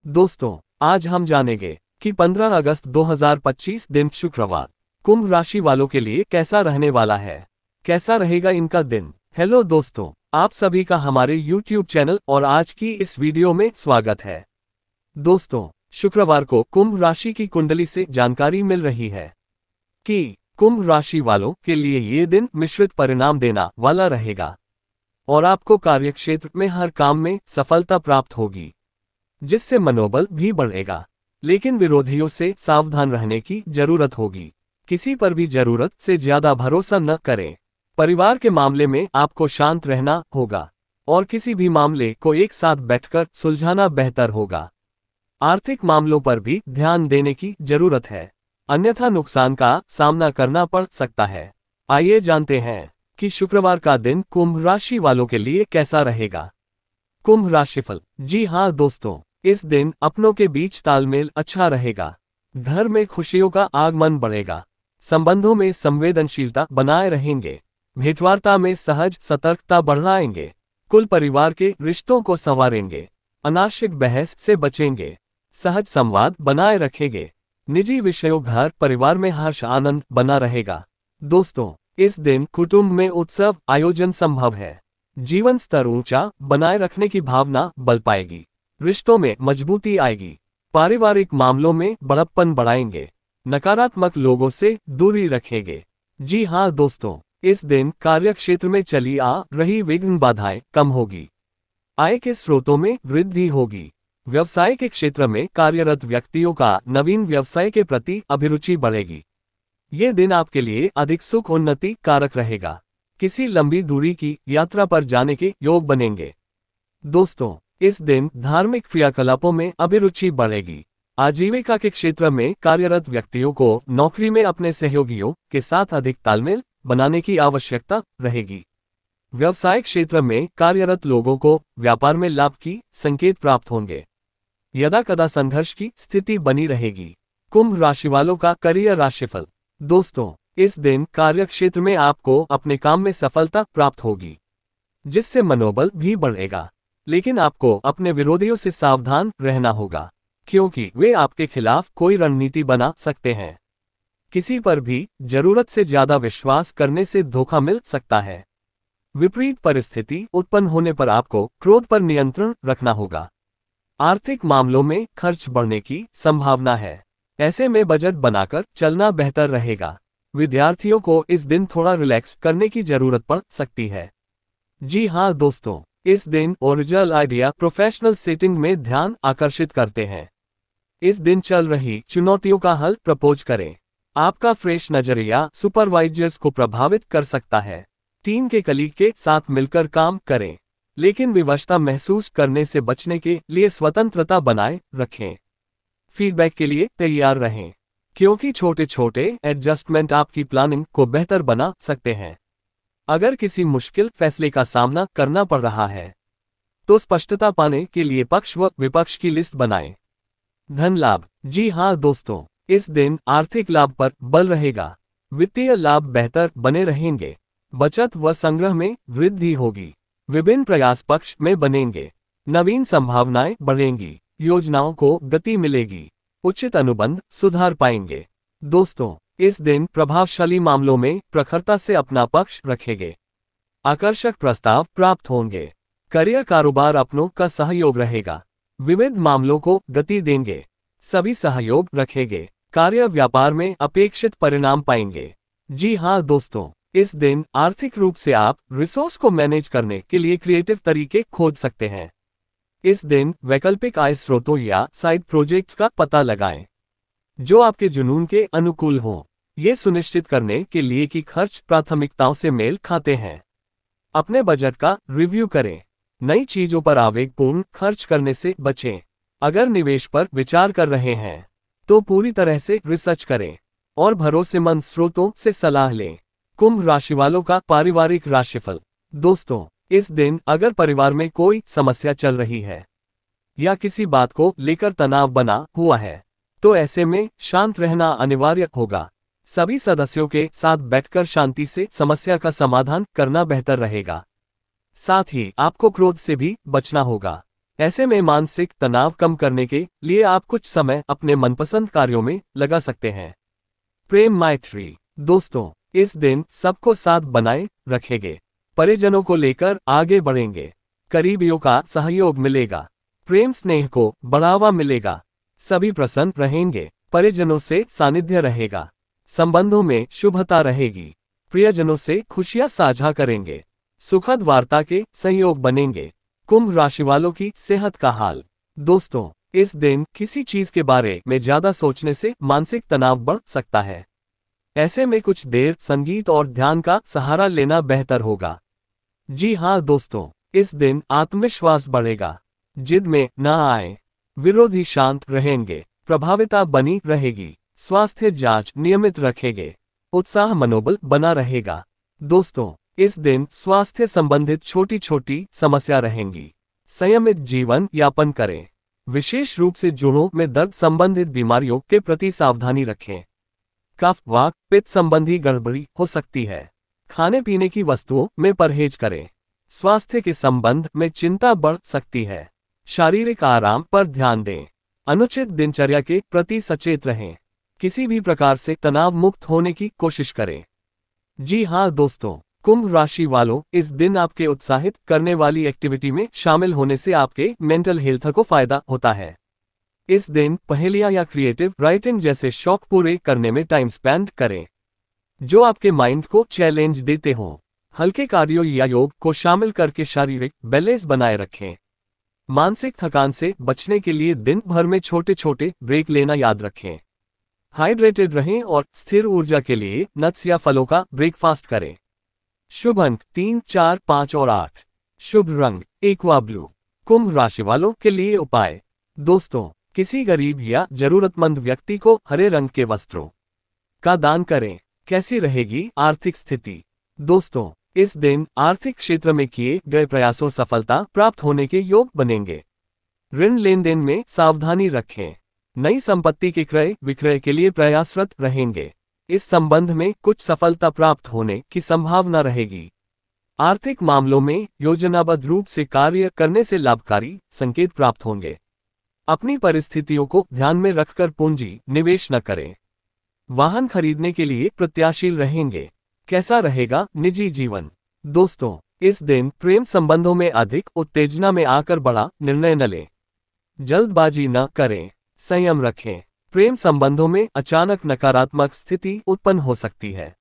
दोस्तों, आज हम जानेंगे कि 15 अगस्त 2025 दिन शुक्रवार कुंभ राशि वालों के लिए कैसा रहने वाला है। कैसा रहेगा इनका दिन। हेलो दोस्तों, आप सभी का हमारे YouTube चैनल और आज की इस वीडियो में स्वागत है। दोस्तों, शुक्रवार को कुंभ राशि की कुंडली से जानकारी मिल रही है कि कुंभ राशि वालों के लिए ये दिन मिश्रित परिणाम देना वाला रहेगा और आपको कार्यक्षेत्र में हर काम में सफलता प्राप्त होगी, जिससे मनोबल भी बढ़ेगा। लेकिन विरोधियों से सावधान रहने की जरूरत होगी। किसी पर भी जरूरत से ज्यादा भरोसा न करें। परिवार के मामले में आपको शांत रहना होगा और किसी भी मामले को एक साथ बैठकर सुलझाना बेहतर होगा। आर्थिक मामलों पर भी ध्यान देने की जरूरत है, अन्यथा नुकसान का सामना करना पड़ सकता है। आइए जानते हैं कि शुक्रवार का दिन कुंभ राशि वालों के लिए कैसा रहेगा। कुंभ राशिफल। जी हाँ दोस्तों, इस दिन अपनों के बीच तालमेल अच्छा रहेगा। घर में खुशियों का आगमन बढ़ेगा। संबंधों में संवेदनशीलता बनाए रहेंगे। भेंटवार्ता में सहज सतर्कता बढ़ाएंगे। कुल परिवार के रिश्तों को संवारेंगे। अनावश्यक बहस से बचेंगे। सहज संवाद बनाए रखेंगे। निजी विषयों घर परिवार में हर्ष आनंद बना रहेगा। दोस्तों, इस दिन कुटुंब में उत्सव आयोजन संभव है। जीवन स्तर ऊंचा बनाए रखने की भावना बल पाएगी। रिश्तों में मजबूती आएगी। पारिवारिक मामलों में बड़प्पन बढ़ाएंगे। नकारात्मक लोगों से दूरी रखेंगे। जी हाँ दोस्तों, इस दिन कार्यक्षेत्र में चली आ रही विघ्न बाधाएं कम होगी। आय के स्रोतों में वृद्धि होगी। व्यवसाय के क्षेत्र में कार्यरत व्यक्तियों का नवीन व्यवसाय के प्रति अभिरुचि बढ़ेगी। ये दिन आपके लिए अधिक सुख उन्नति कारक रहेगा। किसी लंबी दूरी की यात्रा पर जाने के योग बनेंगे। दोस्तों, इस दिन धार्मिक क्रियाकलापों में अभिरुचि बढ़ेगी। आजीविका के क्षेत्र में कार्यरत व्यक्तियों को नौकरी में अपने सहयोगियों के साथ अधिक तालमेल बनाने की आवश्यकता रहेगी। व्यवसाय क्षेत्र में कार्यरत लोगों को व्यापार में लाभ की संकेत प्राप्त होंगे। यदाकदा संघर्ष की स्थिति बनी रहेगी। कुंभ राशि वालों का करियर राशिफल। दोस्तों, इस दिन कार्यक्षेत्र में आपको अपने काम में सफलता प्राप्त होगी, जिससे मनोबल भी बढ़ेगा। लेकिन आपको अपने विरोधियों से सावधान रहना होगा, क्योंकि वे आपके खिलाफ कोई रणनीति बना सकते हैं। किसी पर भी जरूरत से ज्यादा विश्वास करने से धोखा मिल सकता है। विपरीत परिस्थिति उत्पन्न होने पर आपको क्रोध पर नियंत्रण रखना होगा। आर्थिक मामलों में खर्च बढ़ने की संभावना है। ऐसे में बजट बनाकर चलना बेहतर रहेगा। विद्यार्थियों को इस दिन थोड़ा रिलैक्स करने की जरूरत पड़ सकती है। जी हाँ दोस्तों, इस दिन ओरिजिनल आइडिया प्रोफेशनल सेटिंग में ध्यान आकर्षित करते हैं। इस दिन चल रही चुनौतियों का हल प्रपोज करें। आपका फ्रेश नजरिया सुपरवाइजर्स को प्रभावित कर सकता है। टीम के कलीग के साथ मिलकर काम करें, लेकिन विवशता महसूस करने से बचने के लिए स्वतंत्रता बनाए रखें। फीडबैक के लिए तैयार रहें, क्योंकि छोटे छोटे एडजस्टमेंट आपकी प्लानिंग को बेहतर बना सकते हैं। अगर किसी मुश्किल फैसले का सामना करना पड़ रहा है, तो स्पष्टता पाने के लिए पक्ष व विपक्ष की लिस्ट बनाएं। धन लाभ। जी हाँ दोस्तों, इस दिन आर्थिक लाभ पर बल रहेगा। वित्तीय लाभ बेहतर बने रहेंगे। बचत व संग्रह में वृद्धि होगी। विभिन्न प्रयास पक्ष में बनेंगे। नवीन संभावनाएं बढ़ेंगी। योजनाओं को गति मिलेगी। उचित अनुबंध सुधार पाएंगे। दोस्तों, इस दिन प्रभावशाली मामलों में प्रखरता से अपना पक्ष रखेंगे। आकर्षक प्रस्ताव प्राप्त होंगे। करियर कारोबार अपनों का सहयोग रहेगा। विविध मामलों को गति देंगे। सभी सहयोग रखेंगे। कार्य व्यापार में अपेक्षित परिणाम पाएंगे। जी हाँ दोस्तों, इस दिन आर्थिक रूप से आप रिसोर्स को मैनेज करने के लिए क्रिएटिव तरीके खोज सकते हैं। इस दिन वैकल्पिक आय स्रोतों या साइड प्रोजेक्ट्स का पता लगाएं, जो आपके जुनून के अनुकूल हों। ये सुनिश्चित करने के लिए कि खर्च प्राथमिकताओं से मेल खाते हैं। अपने बजट का रिव्यू करें। नई चीजों पर आवेगपूर्ण खर्च करने से बचें। अगर निवेश पर विचार कर रहे हैं, तो पूरी तरह से रिसर्च करें और भरोसेमंद स्रोतों से सलाह लें। कुंभ राशि वालों का पारिवारिक राशिफल। दोस्तों, इस दिन अगर परिवार में कोई समस्या चल रही है या किसी बात को लेकर तनाव बना हुआ है, तो ऐसे में शांत रहना अनिवार्य होगा। सभी सदस्यों के साथ बैठकर शांति से समस्या का समाधान करना बेहतर रहेगा। साथ ही आपको क्रोध से भी बचना होगा। ऐसे में मानसिक तनाव कम करने के लिए आप कुछ समय अपने मनपसंद कार्यों में लगा सकते हैं। प्रेम मैत्री। दोस्तों, इस दिन सबको साथ बनाए रखेंगे। परिजनों को लेकर आगे बढ़ेंगे। करीबियों का सहयोग मिलेगा। प्रेम स्नेह को बढ़ावा मिलेगा। सभी प्रसन्न रहेंगे। परिजनों से सानिध्य रहेगा। संबंधों में शुभता रहेगी। प्रियजनों से खुशियां साझा करेंगे। सुखद वार्ता के सहयोग बनेंगे। कुंभ राशि वालों की सेहत का हाल। दोस्तों, इस दिन किसी चीज के बारे में ज्यादा सोचने से मानसिक तनाव बढ़ सकता है। ऐसे में कुछ देर संगीत और ध्यान का सहारा लेना बेहतर होगा। जी हाँ दोस्तों, इस दिन आत्मविश्वास बढ़ेगा। जिद में न आए। विरोधी शांत रहेंगे। प्रभाविता बनी रहेगी। स्वास्थ्य जांच नियमित रखेंगे। उत्साह मनोबल बना रहेगा। दोस्तों, इस दिन स्वास्थ्य संबंधित छोटी छोटी समस्या रहेंगी। संयमित जीवन यापन करें। विशेष रूप से जोड़ों में दर्द संबंधित बीमारियों के प्रति सावधानी रखें। कफ वात पित्त संबंधी गड़बड़ी हो सकती है। खाने पीने की वस्तुओं में परहेज करें। स्वास्थ्य के संबंध में चिंता बढ़ सकती है। शारीरिक आराम पर ध्यान दें। अनुचित दिनचर्या के प्रति सचेत रहें। किसी भी प्रकार से तनाव मुक्त होने की कोशिश करें। जी हाँ दोस्तों, कुंभ राशि वालों, इस दिन आपके उत्साहित करने वाली एक्टिविटी में शामिल होने से आपके मेंटल हेल्थ को फायदा होता है। इस दिन पहेलियां या क्रिएटिव राइटिंग जैसे शौक पूरे करने में टाइम स्पेंड करें, जो आपके माइंड को चैलेंज देते हों। हल्के कार्यों या योग को शामिल करके शारीरिक बैलेंस बनाए रखें। मानसिक थकान से बचने के लिए दिन भर में छोटे छोटे ब्रेक लेना याद रखें। हाइड्रेटेड रहें और स्थिर ऊर्जा के लिए नट्स या फलों का ब्रेकफास्ट करें। शुभ अंक 3, 4, 5 और 8। शुभ रंग एक्वा ब्लू। कुंभ राशि वालों के लिए उपाय। दोस्तों, किसी गरीब या जरूरतमंद व्यक्ति को हरे रंग के वस्त्रों का दान करें। कैसी रहेगी आर्थिक स्थिति। दोस्तों, इस दिन आर्थिक क्षेत्र में किए गए प्रयासों सफलता प्राप्त होने के योग बनेंगे। ऋण लेन देन में सावधानी रखें। नई संपत्ति के क्रय विक्रय के लिए प्रयासरत रहेंगे। इस संबंध में कुछ सफलता प्राप्त होने की संभावना रहेगी। आर्थिक मामलों में योजनाबद्ध रूप से कार्य करने से लाभकारी संकेत प्राप्त होंगे। अपनी परिस्थितियों को ध्यान में रखकर पूंजी निवेश न करें। वाहन खरीदने के लिए प्रत्याशील रहेंगे। कैसा रहेगा निजी जीवन। दोस्तों, इस दिन प्रेम संबंधों में अधिक उत्तेजना में आकर बड़ा निर्णय न लें। जल्दबाजी न करें। संयम रखें। प्रेम संबंधों में अचानक नकारात्मक स्थिति उत्पन्न हो सकती है।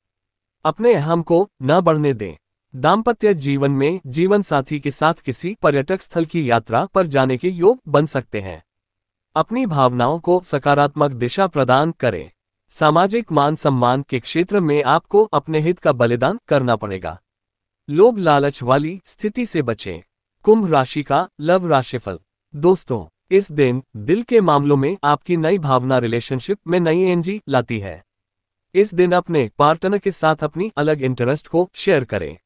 अपने अहम को न बढ़ने दें। दाम्पत्य जीवन में जीवन साथी के साथ किसी पर्यटक स्थल की यात्रा पर जाने के योग बन सकते हैं। अपनी भावनाओं को सकारात्मक दिशा प्रदान करें। सामाजिक मान सम्मान के क्षेत्र में आपको अपने हित का बलिदान करना पड़ेगा। लोभ लालच वाली स्थिति से बचें। कुंभ राशि का लव राशिफल। दोस्तों, इस दिन दिल के मामलों में आपकी नई भावना रिलेशनशिप में नई एनर्जी लाती है। इस दिन अपने पार्टनर के साथ अपनी अलग इंटरेस्ट को शेयर करें।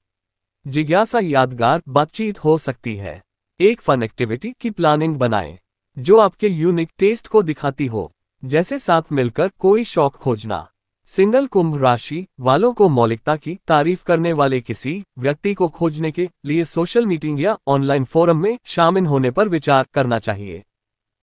जिज्ञासा यादगार बातचीत हो सकती है। एक फन एक्टिविटी की प्लानिंग बनाएं, जो आपके यूनिक टेस्ट को दिखाती हो, जैसे साथ मिलकर कोई शौक खोजना। सिंगल कुंभ राशि वालों को मौलिकता की तारीफ करने वाले किसी व्यक्ति को खोजने के लिए सोशल मीटिंग या ऑनलाइन फोरम में शामिल होने पर विचार करना चाहिए।